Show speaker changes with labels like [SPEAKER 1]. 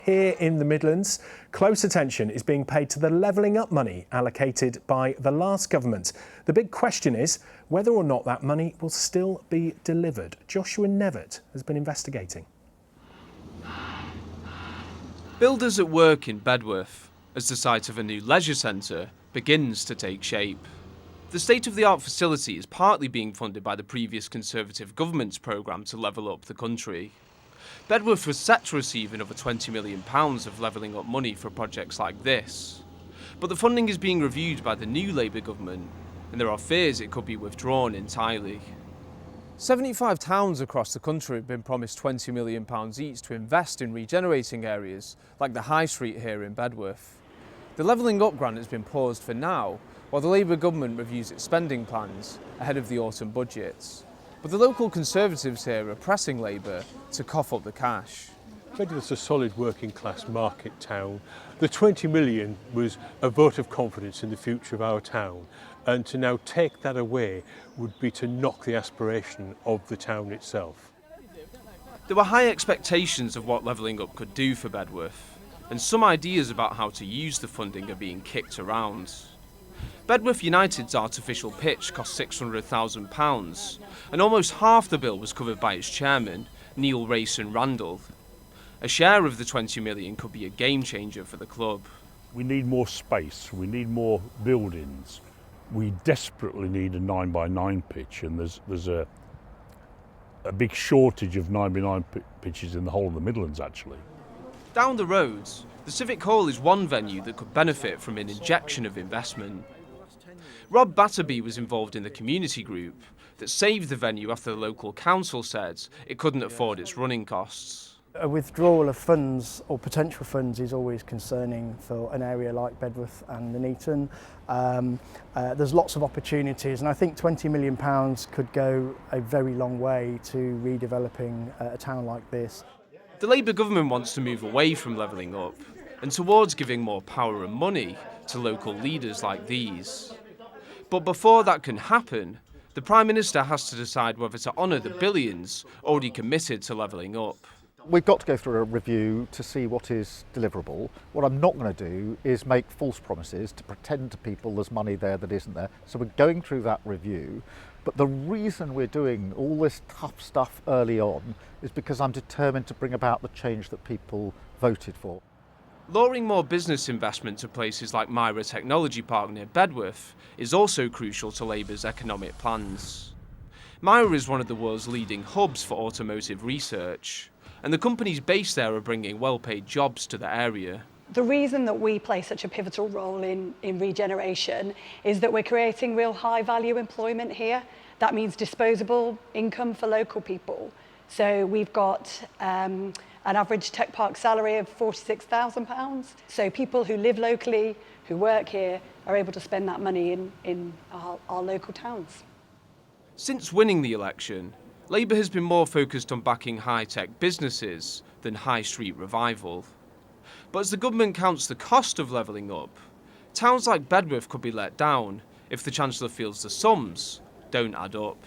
[SPEAKER 1] Here in the Midlands, close attention is being paid to the levelling up money allocated by the last government. The big question is whether or not that money will still be delivered. Joshua Nevitt has been investigating.
[SPEAKER 2] Builders at work in Bedworth as the site of a new leisure centre begins to take shape. The state-of-the-art facility is partly being funded by the previous Conservative government's programme to level up the country. Bedworth was set to receive another £20 million of levelling up money for projects like this. But the funding is being reviewed by the new Labour government, and there are fears it could be withdrawn entirely. 75 towns across the country have been promised £20 million each to invest in regenerating areas, like the High Street here in Bedworth. The levelling up grant has been paused for now, while the Labour government reviews its spending plans ahead of the autumn budgets. But the local Conservatives here are pressing Labour to cough up the cash.
[SPEAKER 3] Bedworth's a solid working class market town. The 20 million was a vote of confidence in the future of our town, and to now take that away would be to knock the aspiration of the town itself.
[SPEAKER 2] There were high expectations of what levelling up could do for Bedworth, and some ideas about how to use the funding are being kicked around. Bedworth United's artificial pitch cost £600,000, and almost half the bill was covered by its chairman, Neil Rayson Randall. A share of the 20 million could be a game changer for the club.
[SPEAKER 4] We need more space, we need more buildings. We desperately need a 9x9 pitch, and there's a big shortage of 9x9 pitches in the whole of the Midlands actually.
[SPEAKER 2] Down the road, the Civic Hall is one venue that could benefit from an injection of investment. Rob Batterby was involved in the community group that saved the venue after the local council said it couldn't afford its running costs.
[SPEAKER 5] A withdrawal of funds or potential funds is always concerning for an area like Bedworth and Nuneaton. There's lots of opportunities, and I think £20 million could go a very long way to redeveloping a town like this.
[SPEAKER 2] The Labour government wants to move away from levelling up and towards giving more power and money to local leaders like these. But before that can happen, the Prime Minister has to decide whether to honour the billions already committed to levelling up.
[SPEAKER 6] We've got to go through a review to see what is deliverable. What I'm not going to do is make false promises to pretend to people there's money there that isn't there. So we're going through that review. But the reason we're doing all this tough stuff early on is because I'm determined to bring about the change that people voted for.
[SPEAKER 2] Luring more business investment to places like Myra Technology Park near Bedworth is also crucial to Labour's economic plans. Myra is one of the world's leading hubs for automotive research, and the companies based there are bringing well-paid jobs to the area.
[SPEAKER 7] The reason that we play such a pivotal role in regeneration is that we're creating real high-value employment here. That means disposable income for local people. So we've got an average tech park salary of £46,000. So people who live locally, who work here, are able to spend that money in our local towns.
[SPEAKER 2] Since winning the election, Labour has been more focused on backing high-tech businesses than high street revival. But as the government counts the cost of levelling up, towns like Bedworth could be let down if the Chancellor feels the sums don't add up.